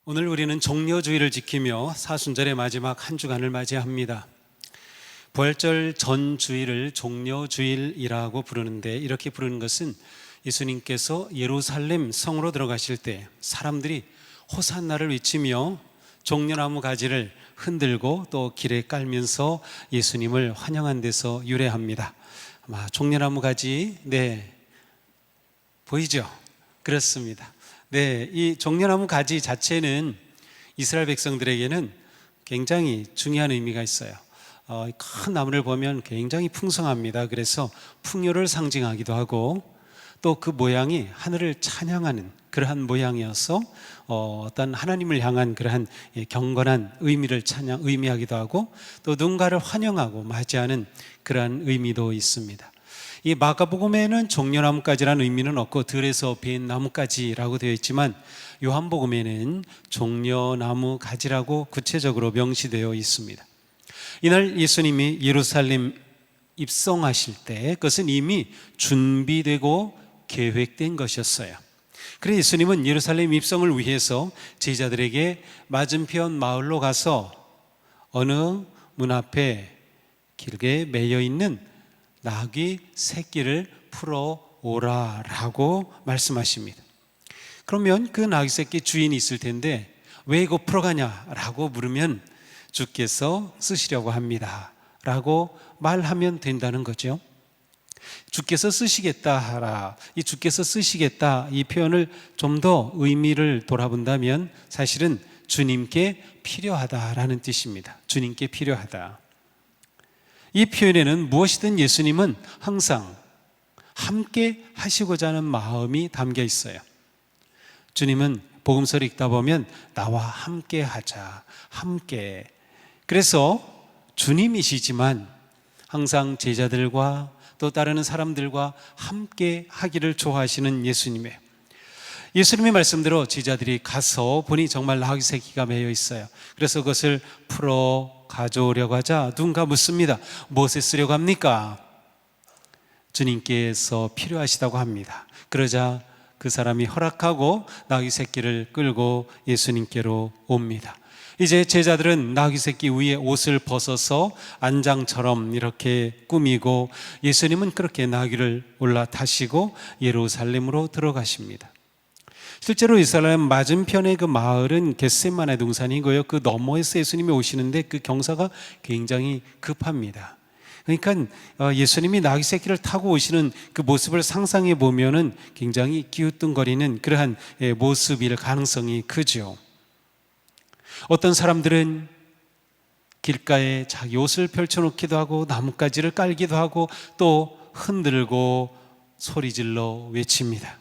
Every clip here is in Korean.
오늘 우리는 종려주일을 지키며 사순절의 마지막 한 주간을 맞이합니다. 부활절 전 주일을 종려주일이라고 부르는데, 이렇게 부르는 것은 예수님께서 예루살렘 성으로 들어가실 때 사람들이 호산나를 외치며 종려나무 가지를 흔들고 또 길에 깔면서 예수님을 환영한 데서 유래합니다. 아마 종려나무 가지, 보이죠? 그렇습니다. 이 종려나무 가지 자체는 이스라엘 백성들에게는 굉장히 중요한 의미가 있어요. 큰 나무를 보면 굉장히 풍성합니다. 그래서 풍요를 상징하기도 하고, 또 그 모양이 하늘을 찬양하는 그러한 모양이어서 어떤 하나님을 향한 그러한 경건한 의미를 의미하기도 하고, 또 누군가를 환영하고 맞이하는 그러한 의미도 있습니다. 이 마가복음에는 종려나무가지라는 의미는 없고 들에서 벤 나무가지라고 되어 있지만, 요한복음에는 종려나무 가지라고 구체적으로 명시되어 있습니다. 이날 예수님이 예루살렘 입성하실 때 그것은 이미 준비되고 계획된 것이었어요. 그래서 예수님은 예루살렘 입성을 위해서 제자들에게 맞은편 마을로 가서 어느 문 앞에 길게 매여 있는 나귀 새끼를 풀어오라라고 말씀하십니다. 그러면 그 나귀 새끼 주인이 있을 텐데 왜 이거 풀어가냐라고 물으면 주께서 쓰시려고 합니다 라고 말하면 된다는 거죠. 주께서 쓰시겠다 하라. 이 주께서 쓰시겠다, 이 표현을 좀 더 의미를 돌아본다면 사실은 주님께 필요하다라는 뜻입니다. 주님께 필요하다. 이 표현에는 무엇이든 예수님은 항상 함께 하시고자 하는 마음이 담겨 있어요. 주님은 복음서를 읽다 보면 나와 함께 하자, 함께. 그래서 주님이시지만 항상 제자들과 또 따르는 사람들과 함께 하기를 좋아하시는 예수님의 말씀대로 제자들이 가서 보니 정말 나귀 새끼가 매여 있어요. 그래서 그것을 풀어 가져오려고 하자 누군가 묻습니다. 무엇에 쓰려고 합니까? 주님께서 필요하시다고 합니다. 그러자 그 사람이 허락하고 나귀 새끼를 끌고 예수님께로 옵니다. 이제 제자들은 나귀 새끼 위에 옷을 벗어서 안장처럼 이렇게 꾸미고, 예수님은 그렇게 나귀를 올라타시고 예루살렘으로 들어가십니다. 실제로 예루살렘 맞은편의 그 마을은 겟세마네 동산이고요, 그 너머에서 예수님이 오시는데 그 경사가 굉장히 급합니다. 그러니까 예수님이 나귀 새끼를 타고 오시는 그 모습을 상상해 보면은 굉장히 기우뚱거리는 그러한 모습일 가능성이 크죠. 어떤 사람들은 길가에 자기 옷을 펼쳐놓기도 하고 나뭇가지를 깔기도 하고 또 흔들고 소리질러 외칩니다.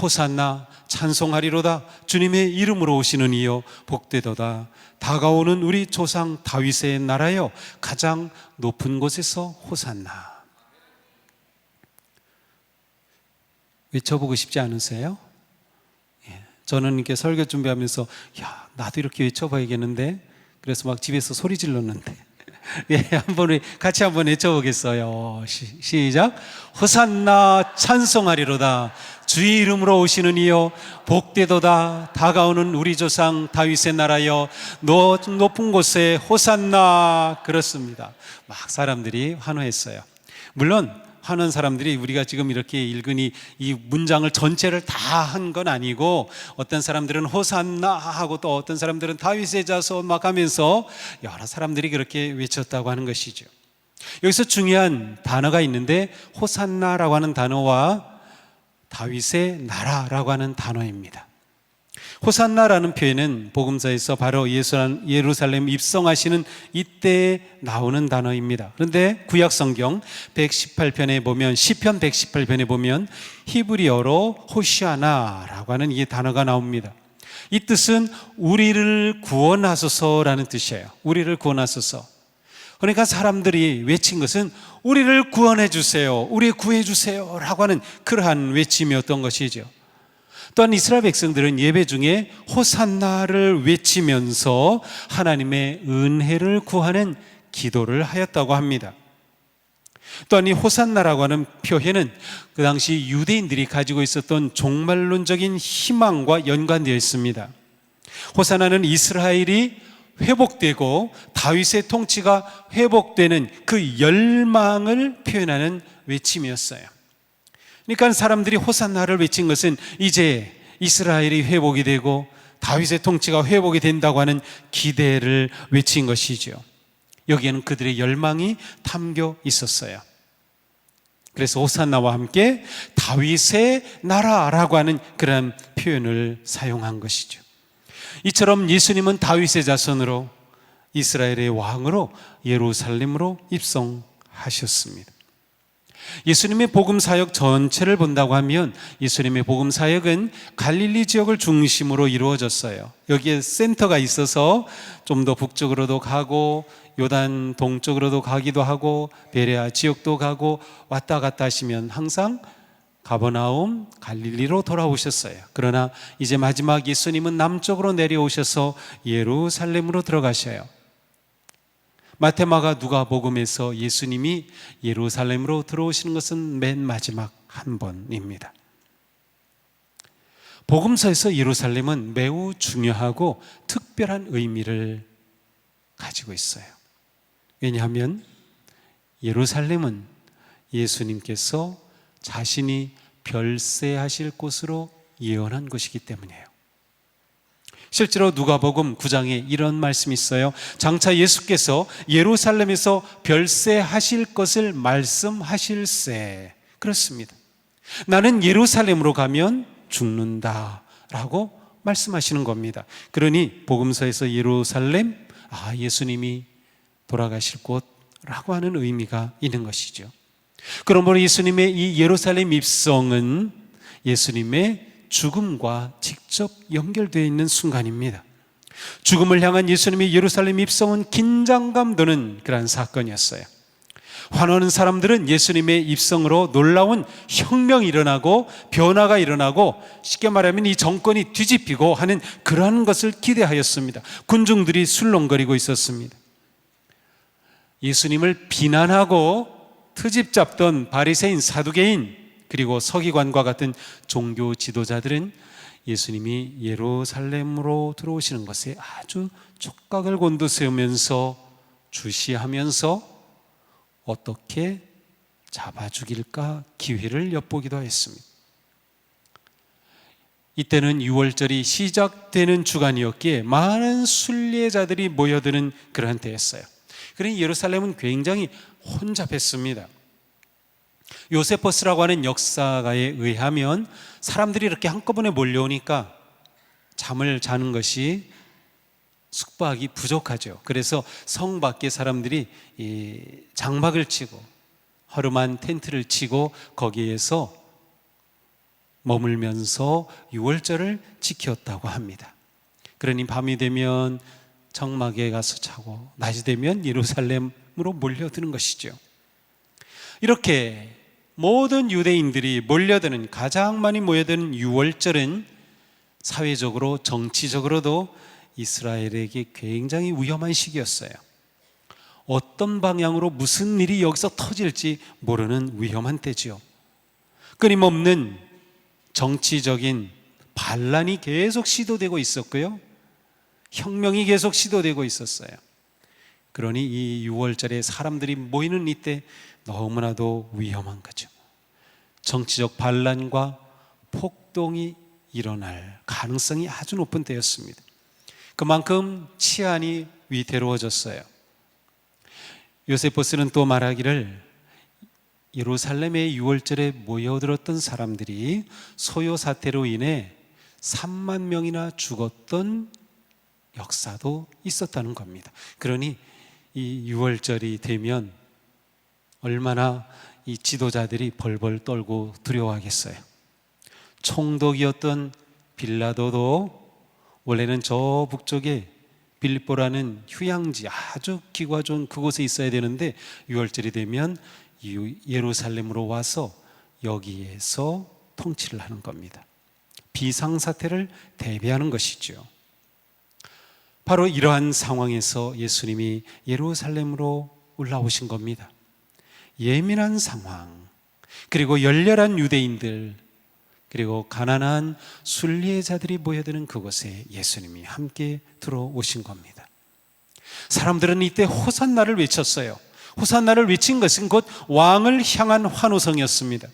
호산나, 찬송하리로다. 주님의 이름으로 오시는 이여 복되도다. 다가오는 우리 조상 다윗의 나라여 가장 높은 곳에서 호산나. 외쳐보고 싶지 않으세요? 저는 이렇게 설교 준비하면서 나도 이렇게 외쳐봐야겠는데, 그래서 막 집에서 소리 질렀는데 같이 한번 외쳐보겠어요. 시작. 호산나, 찬송하리로다. 주의 이름으로 오시는 이여 복되도다. 다가오는 우리 조상 다윗의 나라여 높은 곳에 호산나. 그렇습니다. 막 사람들이 환호했어요. 물론 하는 사람들이 우리가 지금 이렇게 읽으니 이 문장을 전체를 다 한 건 아니고, 어떤 사람들은 호산나 하고 또 어떤 사람들은 다윗의 자손 막 하면서 여러 사람들이 그렇게 외쳤다고 하는 것이죠. 여기서 중요한 단어가 있는데, 호산나라고 하는 단어와 다윗의 나라라고 하는 단어입니다. 호산나라는 표현은 복음서에서 바로 예루살렘 입성하시는 이때 나오는 단어입니다. 그런데 구약 성경 118편에 보면, 시편 118편에 보면 히브리어로 호시아나라고 하는 이 단어가 나옵니다. 이 뜻은 우리를 구원하소서라는 뜻이에요. 우리를 구원하소서. 그러니까 사람들이 외친 것은 우리를 구원해 주세요, 우리 구해 주세요 라고 하는 그러한 외침이었던 것이죠. 또한 이스라엘 백성들은 예배 중에 호산나를 외치면서 하나님의 은혜를 구하는 기도를 하였다고 합니다. 또한 이 호산나라고 하는 표현은 그 당시 유대인들이 가지고 있었던 종말론적인 희망과 연관되어 있습니다. 호산나는 이스라엘이 회복되고 다윗의 통치가 회복되는 그 열망을 표현하는 외침이었어요. 그러니까 사람들이 호산나를 외친 것은 이제 이스라엘이 회복이 되고 다윗의 통치가 회복이 된다고 하는 기대를 외친 것이죠. 여기에는 그들의 열망이 담겨 있었어요. 그래서 호산나와 함께 다윗의 나라라고 하는 그런 표현을 사용한 것이죠. 이처럼 예수님은 다윗의 자손으로 이스라엘의 왕으로 예루살렘으로 입성하셨습니다. 예수님의 복음 사역 전체를 본다고 하면 예수님의 복음 사역은 갈릴리 지역을 중심으로 이루어졌어요. 여기에 센터가 있어서 좀 더 북쪽으로도 가고 요단 동쪽으로도 가기도 하고 베레아 지역도 가고 왔다 갔다 하시면 항상 가버나움, 갈릴리로 돌아오셨어요. 그러나 이제 마지막 예수님은 남쪽으로 내려오셔서 예루살렘으로 들어가셔요. 마태, 마가, 누가복음에서 예수님이 예루살렘으로 들어오시는 것은 맨 마지막 한 번입니다. 복음서에서 예루살렘은 매우 중요하고 특별한 의미를 가지고 있어요. 왜냐하면 예루살렘은 예수님께서 자신이 별세하실 곳으로 예언한 것이기 때문이에요. 실제로 누가복음 9장에 이런 말씀이 있어요. 장차 예수께서 예루살렘에서 별세하실 것을 말씀하실세. 그렇습니다. 나는 예루살렘으로 가면 죽는다라고 말씀하시는 겁니다. 그러니 복음서에서 예루살렘, 예수님이 돌아가실 곳라고 하는 의미가 있는 것이죠. 그러므로 예수님의 이 예루살렘 입성은 예수님의 죽음과 직접 연결되어 있는 순간입니다. 죽음을 향한 예수님의 예루살렘 입성은 긴장감 도는 그러한 사건이었어요. 환호하는 사람들은 예수님의 입성으로 놀라운 혁명이 일어나고 변화가 일어나고 쉽게 말하면 이 정권이 뒤집히고 하는 그러한 것을 기대하였습니다. 군중들이 술렁거리고 있었습니다. 예수님을 비난하고 트집 잡던 바리새인, 사두개인, 그리고 서기관과 같은 종교 지도자들은 예수님이 예루살렘으로 들어오시는 것에 아주 촉각을 곤두세우면서 주시하면서 어떻게 잡아 죽일까 기회를 엿보기도 했습니다. 이때는 유월절이 시작되는 주간이었기에 많은 순례자들이 모여드는 그러한 때였어요. 그러니 예루살렘은 굉장히 혼잡했습니다. 요세포스라고 하는 역사가에 의하면 사람들이 이렇게 한꺼번에 몰려오니까 잠을 자는 것이 숙박이 부족하죠. 그래서 성 밖에 사람들이 장막을 치고 허름한 텐트를 치고 거기에서 머물면서 유월절을 지켰다고 합니다. 그러니 밤이 되면 정막에 가서 자고 낮이 되면 예루살렘으로 몰려드는 것이죠. 이렇게 모든 유대인들이 몰려드는, 가장 많이 모여드는 유월절은 사회적으로 정치적으로도 이스라엘에게 굉장히 위험한 시기였어요. 어떤 방향으로 무슨 일이 여기서 터질지 모르는 위험한 때지요. 끊임없는 정치적인 반란이 계속 시도되고 있었고요, 혁명이 계속 시도되고 있었어요. 그러니 이 6월절에 사람들이 모이는 이때 너무나도 위험한 거죠. 정치적 반란과 폭동이 일어날 가능성이 아주 높은 때였습니다. 그만큼 치안이 위태로워졌어요. 요세포스는 또 말하기를 예루살렘의 6월절에 모여들었던 사람들이 소요 사태로 인해 3만 명이나 죽었던 역사도 있었다는 겁니다. 그러니 이 6월절이 되면 얼마나 이 지도자들이 벌벌 떨고 두려워하겠어요. 총독이었던 빌라도도 원래는 저 북쪽에 빌립보라는 휴양지, 아주 기구가 좋은 그곳에 있어야 되는데 6월절이 되면 예루살렘으로 와서 여기에서 통치를 하는 겁니다. 비상사태를 대비하는 것이죠. 바로 이러한 상황에서 예수님이 예루살렘으로 올라오신 겁니다. 예민한 상황, 그리고 열렬한 유대인들, 그리고 가난한 순리의 자들이 모여드는 그곳에 예수님이 함께 들어오신 겁니다. 사람들은 이때 호산나를 외쳤어요. 호산나를 외친 것은 곧 왕을 향한 환호성이었습니다.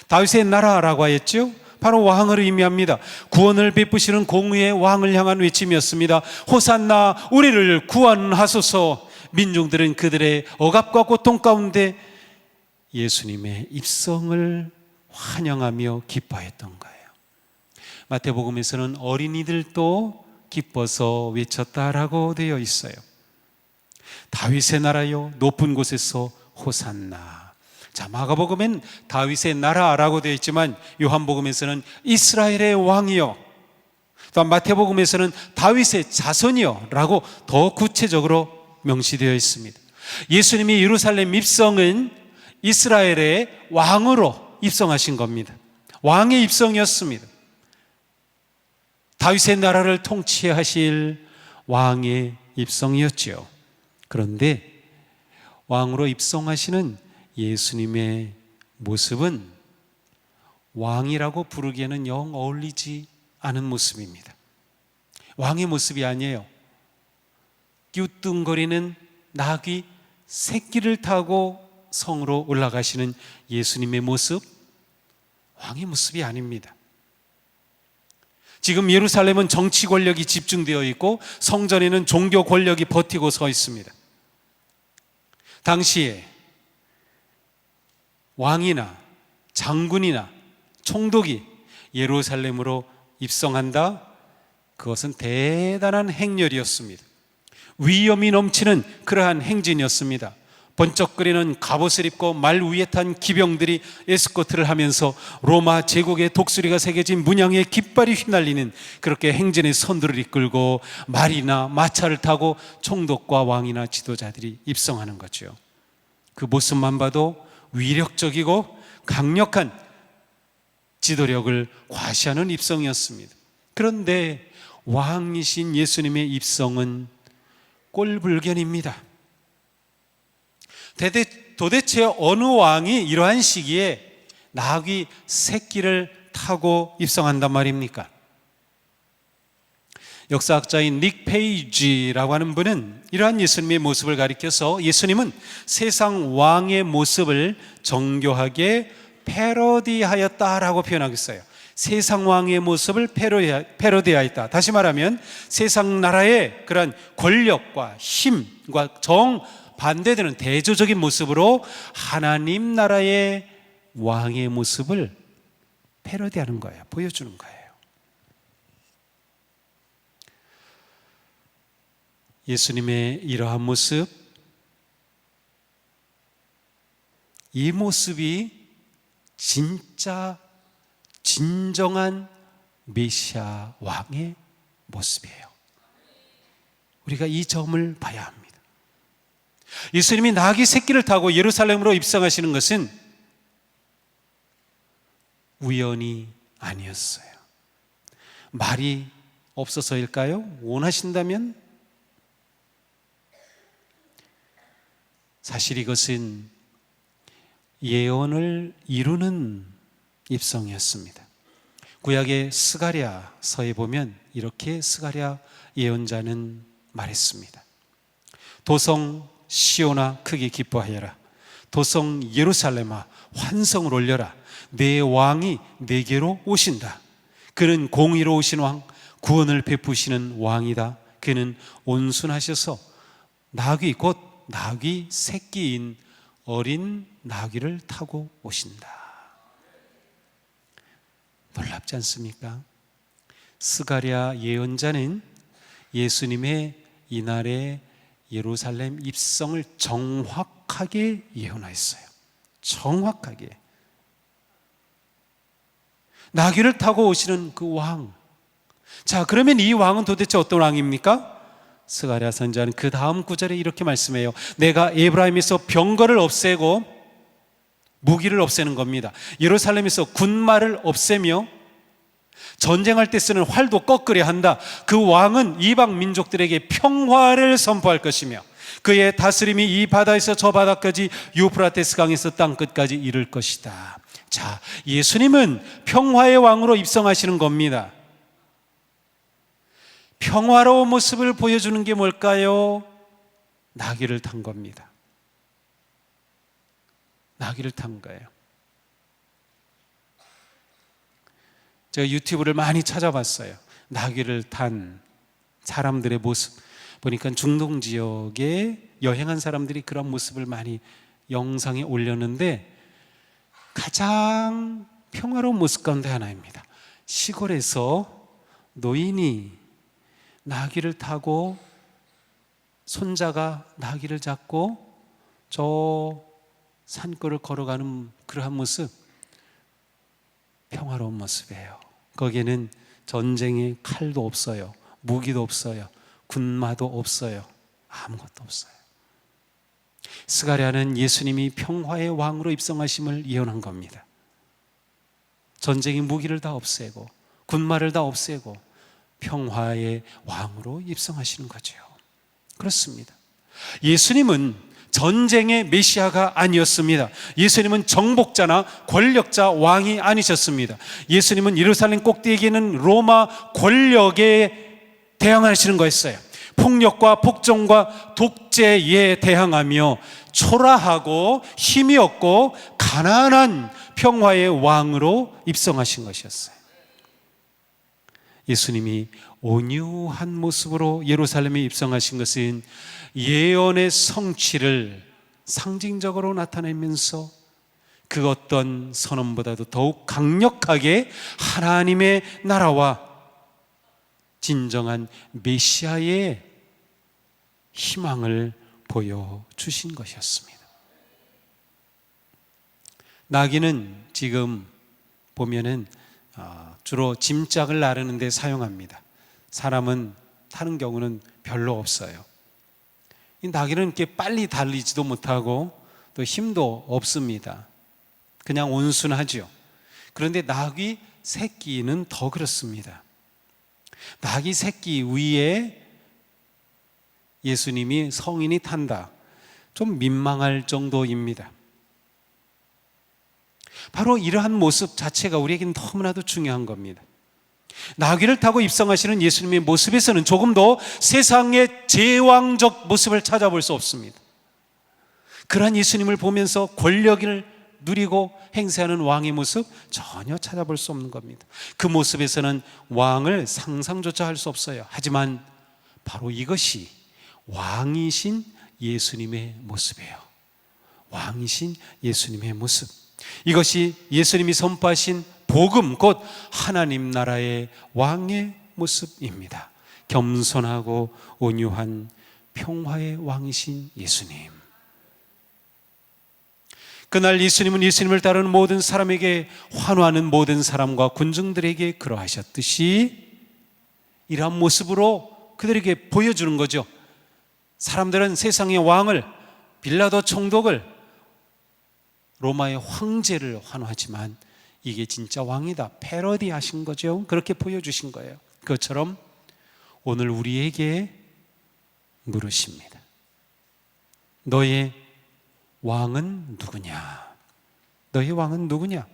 다윗의 나라라고 하였죠. 바로 왕을 의미합니다. 구원을 베푸시는 공의의 왕을 향한 외침이었습니다. 호산나, 우리를 구원하소서. 민중들은 그들의 억압과 고통 가운데 예수님의 입성을 환영하며 기뻐했던 거예요. 마태복음에서는 어린이들도 기뻐서 외쳤다라고 되어 있어요. 다윗의 나라요, 높은 곳에서 호산나. 자, 마가복음엔 다윗의 나라라고 되어 있지만 요한복음에서는 이스라엘의 왕이요, 또한 마태복음에서는 다윗의 자손이요 라고 더 구체적으로 명시되어 있습니다. 예수님이 예루살렘 입성은 이스라엘의 왕으로 입성하신 겁니다. 왕의 입성이었습니다. 다윗의 나라를 통치하실 왕의 입성이었죠. 그런데 왕으로 입성하시는 예수님의 모습은 왕이라고 부르기에는 영 어울리지 않은 모습입니다. 왕의 모습이 아니에요. 끼우뚱거리는 나귀 새끼를 타고 성으로 올라가시는 예수님의 모습, 왕의 모습이 아닙니다. 지금 예루살렘은 정치 권력이 집중되어 있고 성전에는 종교 권력이 버티고 서 있습니다. 당시에 왕이나 장군이나 총독이 예루살렘으로 입성한다? 그것은 대단한 행렬이었습니다. 위엄이 넘치는 그러한 행진이었습니다. 번쩍거리는 갑옷을 입고 말 위에 탄 기병들이 에스코트를 하면서 로마 제국의 독수리가 새겨진 문양의 깃발이 휘날리는 그렇게 행진의 선두를 이끌고 말이나 마차를 타고 총독과 왕이나 지도자들이 입성하는 거죠. 그 모습만 봐도 위력적이고 강력한 지도력을 과시하는 입성이었습니다. 그런데 왕이신 예수님의 입성은 꼴불견입니다. 도대체 어느 왕이 이러한 시기에 나귀 새끼를 타고 입성한단 말입니까? 역사학자인 닉 페이지라고 하는 분은 이러한 예수님의 모습을 가리켜서 예수님은 세상 왕의 모습을 정교하게 패러디하였다라고 표현하겠어요. 세상 왕의 모습을 패러디하였다. 다시 말하면 세상 나라의 그런 권력과 힘과 정 반대되는 대조적인 모습으로 하나님 나라의 왕의 모습을 패러디하는 거예요. 보여주는 거예요. 예수님의 이러한 모습, 이 모습이 진짜 진정한 메시아 왕의 모습이에요. 우리가 이 점을 봐야 합니다. 예수님이 나귀 새끼를 타고 예루살렘으로 입성하시는 것은 우연이 아니었어요. 말이 없어서일까요? 원하신다면? 사실 이것은 예언을 이루는 입성이었습니다. 구약의 스가랴서에 보면 이렇게 스가랴 예언자는 말했습니다. 도성 시온아 크게 기뻐하여라. 도성 예루살렘아 환성을 올려라. 내 왕이 내게로 오신다. 그는 공의로 오신 왕, 구원을 베푸시는 왕이다. 그는 온순하셔서 나귀 곧 나귀 새끼인 어린 나귀를 타고 오신다. 놀랍지 않습니까? 스가랴 예언자는 예수님의 이날의 예루살렘 입성을 정확하게 예언하였어요. 정확하게. 나귀를 타고 오시는 그 왕. 자, 그러면 이 왕은 도대체 어떤 왕입니까? 스가랴 선지자는 그 다음 구절에 이렇게 말씀해요. 내가 에브라임에서 병거를 없애고 무기를 없애는 겁니다. 예루살렘에서 군마를 없애며 전쟁할 때 쓰는 활도 꺾으려 한다. 그 왕은 이방 민족들에게 평화를 선포할 것이며 그의 다스림이 이 바다에서 저 바다까지 유프라테스 강에서 땅 끝까지 이를 것이다. 자, 예수님은 평화의 왕으로 입성하시는 겁니다. 평화로운 모습을 보여주는 게 뭘까요? 나귀를 탄 겁니다. 나귀를 탄 거예요. 제가 유튜브를 많이 찾아봤어요. 나귀를 탄 사람들의 모습 보니까 중동 지역에 여행한 사람들이 그런 모습을 많이 영상에 올렸는데 가장 평화로운 모습 가운데 하나입니다. 시골에서 노인이 나귀를 타고 손자가 나귀를 잡고 저 산골을 걸어가는 그러한 모습, 평화로운 모습이에요. 거기에는 전쟁의 칼도 없어요. 무기도 없어요. 군마도 없어요. 아무것도 없어요. 스가랴는 예수님이 평화의 왕으로 입성하심을 예언한 겁니다. 전쟁의 무기를 다 없애고 군마를 다 없애고 평화의 왕으로 입성하시는 거죠. 그렇습니다. 예수님은 전쟁의 메시아가 아니었습니다. 예수님은 정복자나 권력자, 왕이 아니셨습니다. 예수님은 예루살렘 꼭대기에 있는 로마 권력에 대항하시는 거였어요. 폭력과 폭정과 독재에 대항하며 초라하고 힘이 없고 가난한 평화의 왕으로 입성하신 것이었어요. 예수님이 온유한 모습으로 예루살렘에 입성하신 것은 예언의 성취를 상징적으로 나타내면서 그 어떤 선언보다도 더욱 강력하게 하나님의 나라와 진정한 메시아의 희망을 보여주신 것이었습니다. 나귀는 지금 보면은 주로 짐짝을 나르는 데 사용합니다. 사람은 타는 경우는 별로 없어요. 이 나귀는 이렇게 빨리 달리지도 못하고 또 힘도 없습니다. 그냥 온순하죠. 그런데 나귀 새끼는 더 그렇습니다. 나귀 새끼 위에 예수님이 성인이 탄다. 좀 민망할 정도입니다. 바로 이러한 모습 자체가 우리에게는 너무나도 중요한 겁니다. 나귀를 타고 입성하시는 예수님의 모습에서는 조금도 세상의 제왕적 모습을 찾아볼 수 없습니다. 그러한 예수님을 보면서 권력을 누리고 행세하는 왕의 모습 전혀 찾아볼 수 없는 겁니다. 그 모습에서는 왕을 상상조차 할 수 없어요. 하지만 바로 이것이 왕이신 예수님의 모습이에요. 왕이신 예수님의 모습, 이것이 예수님이 선포하신 복음, 곧 하나님 나라의 왕의 모습입니다. 겸손하고 온유한 평화의 왕이신 예수님. 그날 예수님은 예수님을 따르는 모든 사람에게, 환호하는 모든 사람과 군중들에게 그러하셨듯이 이러한 모습으로 그들에게 보여주는 거죠. 사람들은 세상의 왕을, 빌라도 총독을, 로마의 황제를 환호하지만 이게 진짜 왕이다, 패러디 하신 거죠. 그렇게 보여주신 거예요. 그것처럼 오늘 우리에게 물으십니다. 너의 왕은 누구냐? 너의 왕은 누구냐?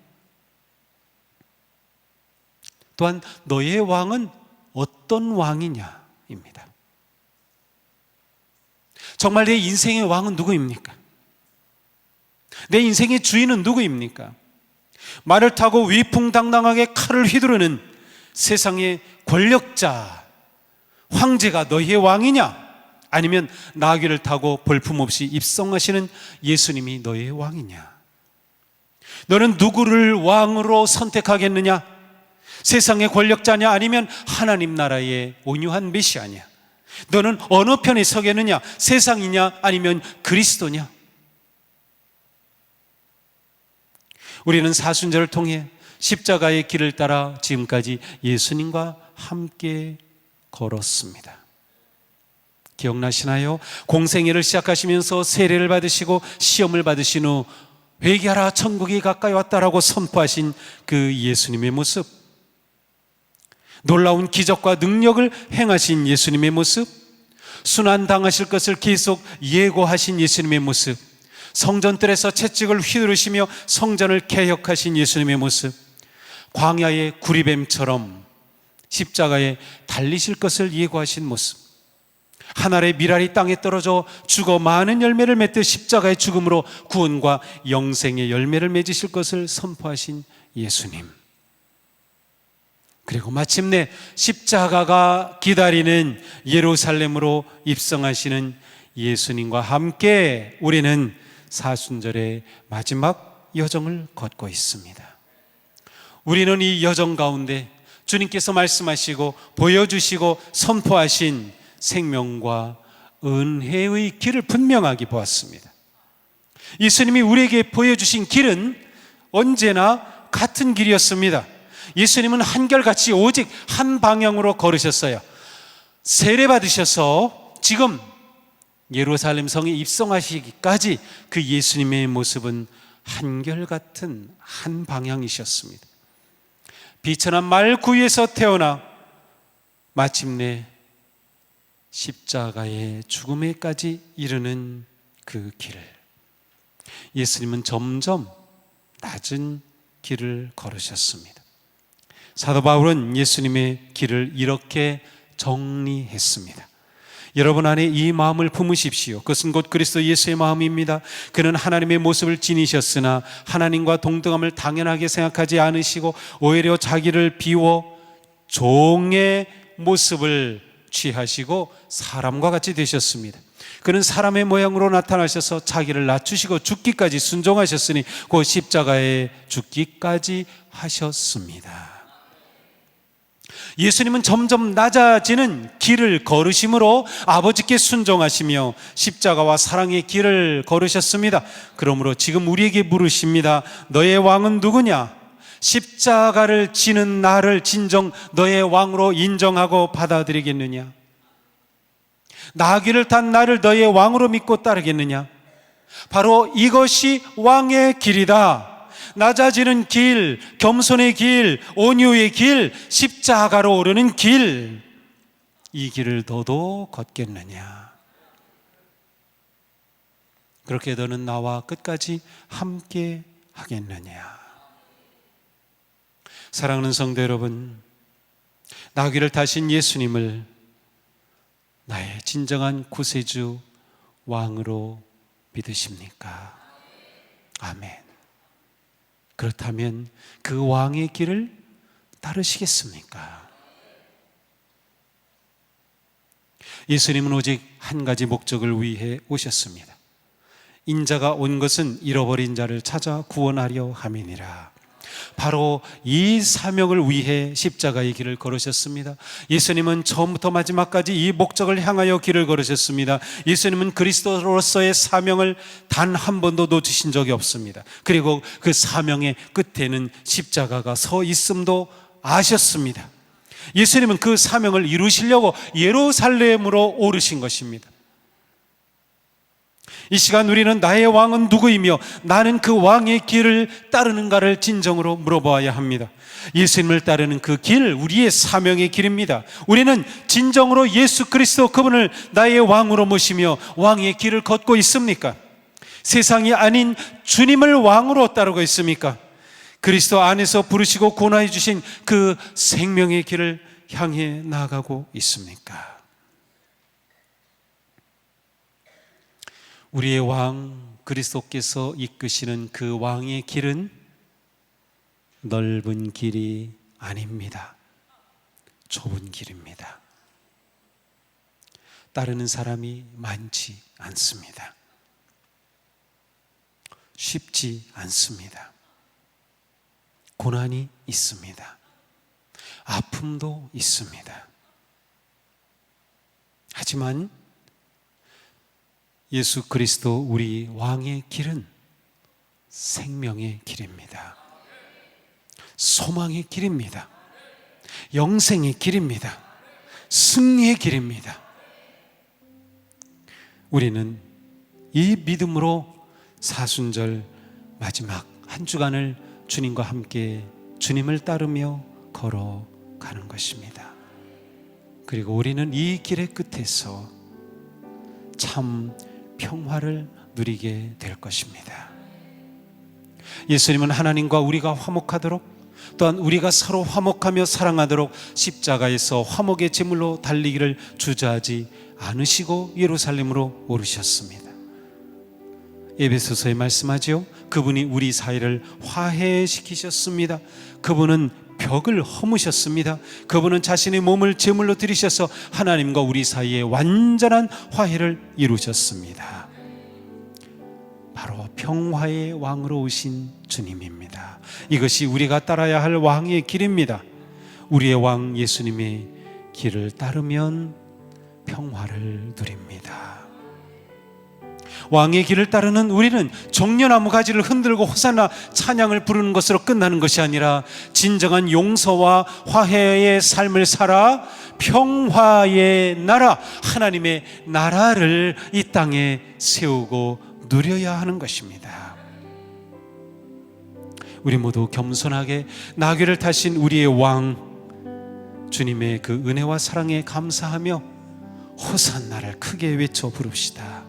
또한 너의 왕은 어떤 왕이냐입니다. 정말 내 인생의 왕은 누구입니까? 내 인생의 주인은 누구입니까? 말을 타고 위풍당당하게 칼을 휘두르는 세상의 권력자, 황제가 너의 왕이냐? 아니면 나귀를 타고 볼품없이 입성하시는 예수님이 너의 왕이냐? 너는 누구를 왕으로 선택하겠느냐? 세상의 권력자냐? 아니면 하나님 나라의 온유한 메시아냐? 너는 어느 편에 서겠느냐? 세상이냐? 아니면 그리스도냐? 우리는 사순절을 통해 십자가의 길을 따라 지금까지 예수님과 함께 걸었습니다. 기억나시나요? 공생애를 시작하시면서 세례를 받으시고 시험을 받으신 후 회개하라, 천국이 가까이 왔다라고 선포하신 그 예수님의 모습, 놀라운 기적과 능력을 행하신 예수님의 모습, 순환당하실 것을 계속 예고하신 예수님의 모습, 성전뜰에서 채찍을 휘두르시며 성전을 개혁하신 예수님의 모습, 광야의 구리뱀처럼 십자가에 달리실 것을 예고하신 모습, 한 알의 밀알이 땅에 떨어져 죽어 많은 열매를 맺듯 십자가의 죽음으로 구원과 영생의 열매를 맺으실 것을 선포하신 예수님, 그리고 마침내 십자가가 기다리는 예루살렘으로 입성하시는 예수님과 함께 우리는 사순절의 마지막 여정을 걷고 있습니다. 우리는 이 여정 가운데 주님께서 말씀하시고 보여주시고 선포하신 생명과 은혜의 길을 분명하게 보았습니다. 예수님이 우리에게 보여주신 길은 언제나 같은 길이었습니다. 예수님은 한결같이 오직 한 방향으로 걸으셨어요. 세례 받으셔서 지금 예루살렘 성에 입성하시기까지 그 예수님의 모습은 한결같은 한 방향이셨습니다. 비천한 말구유에서 태어나 마침내 십자가의 죽음에까지 이르는 그 길, 예수님은 점점 낮은 길을 걸으셨습니다. 사도 바울은 예수님의 길을 이렇게 정리했습니다. 여러분 안에 이 마음을 품으십시오. 그것은 곧 그리스도 예수의 마음입니다. 그는 하나님의 모습을 지니셨으나 하나님과 동등함을 당연하게 생각하지 않으시고 오히려 자기를 비워 종의 모습을 취하시고 사람과 같이 되셨습니다. 그는 사람의 모양으로 나타나셔서 자기를 낮추시고 죽기까지 순종하셨으니 그 십자가에 죽기까지 하셨습니다. 예수님은 점점 낮아지는 길을 걸으심으로 아버지께 순종하시며 십자가와 사랑의 길을 걸으셨습니다. 그러므로 지금 우리에게 물으십니다. 너의 왕은 누구냐? 십자가를 지는 나를 진정 너의 왕으로 인정하고 받아들이겠느냐? 나귀를 탄 나를 너의 왕으로 믿고 따르겠느냐? 바로 이것이 왕의 길이다. 낮아지는 길, 겸손의 길, 온유의 길, 십자가로 오르는 길, 이 길을 너도 걷겠느냐? 그렇게 너는 나와 끝까지 함께 하겠느냐? 사랑하는 성도 여러분, 나귀를 타신 예수님을 나의 진정한 구세주 왕으로 믿으십니까? 아멘. 그렇다면 그 왕의 길을 따르시겠습니까? 예수님은 오직 한 가지 목적을 위해 오셨습니다. 인자가 온 것은 잃어버린 자를 찾아 구원하려 함이니라. 바로 이 사명을 위해 십자가의 길을 걸으셨습니다. 예수님은 처음부터 마지막까지 이 목적을 향하여 길을 걸으셨습니다. 예수님은 그리스도로서의 사명을 단 한 번도 놓치신 적이 없습니다. 그리고 그 사명의 끝에는 십자가가 서 있음도 아셨습니다. 예수님은 그 사명을 이루시려고 예루살렘으로 오르신 것입니다. 이 시간 우리는 나의 왕은 누구이며 나는 그 왕의 길을 따르는가를 진정으로 물어보아야 합니다. 예수님을 따르는 그 길, 우리의 사명의 길입니다. 우리는 진정으로 예수 그리스도 그분을 나의 왕으로 모시며 왕의 길을 걷고 있습니까? 세상이 아닌 주님을 왕으로 따르고 있습니까? 그리스도 안에서 부르시고 구원해 주신 그 생명의 길을 향해 나아가고 있습니까? 우리의 왕 그리스도께서 이끄시는 그 왕의 길은 넓은 길이 아닙니다. 좁은 길입니다. 따르는 사람이 많지 않습니다. 쉽지 않습니다. 고난이 있습니다. 아픔도 있습니다. 하지만 예수 그리스도 우리 왕의 길은 생명의 길입니다. 소망의 길입니다. 영생의 길입니다. 승리의 길입니다. 우리는 이 믿음으로 사순절 마지막 한 주간을 주님과 함께 주님을 따르며 걸어가는 것입니다. 그리고 우리는 이 길의 끝에서 참 평화를 누리게 될 것입니다. 예수님은 하나님과 우리가 화목하도록, 또한 우리가 서로 화목하며 사랑하도록 십자가에서 화목의 제물로 달리기를 주저하지 않으시고 예루살렘으로 오르셨습니다. 에베소서에 말씀하지요. 그분이 우리 사이를 화해시키셨습니다. 그분은 벽을 허무셨습니다. 그분은 자신의 몸을 제물로 드리셔서 하나님과 우리 사이에 완전한 화해를 이루셨습니다. 바로 평화의 왕으로 오신 주님입니다. 이것이 우리가 따라야 할 왕의 길입니다. 우리의 왕 예수님의 길을 따르면 평화를 누립니다. 왕의 길을 따르는 우리는 종려나무 가지를 흔들고 호산나 찬양을 부르는 것으로 끝나는 것이 아니라 진정한 용서와 화해의 삶을 살아 평화의 나라, 하나님의 나라를 이 땅에 세우고 누려야 하는 것입니다. 우리 모두 겸손하게 나귀를 타신 우리의 왕 주님의 그 은혜와 사랑에 감사하며 호산나를 크게 외쳐 부릅시다.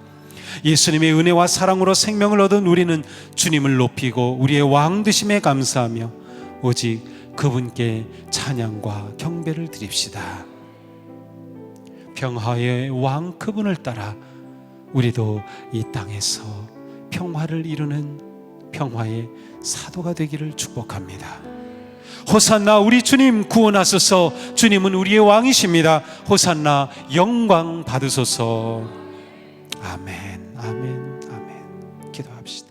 예수님의 은혜와 사랑으로 생명을 얻은 우리는 주님을 높이고 우리의 왕 되심에 감사하며 오직 그분께 찬양과 경배를 드립시다. 평화의 왕 그분을 따라 우리도 이 땅에서 평화를 이루는 평화의 사도가 되기를 축복합니다. 호산나 우리 주님 구원하소서. 주님은 우리의 왕이십니다. 호산나 영광 받으소서. 아멘, 아멘, 아멘. 기도합시다.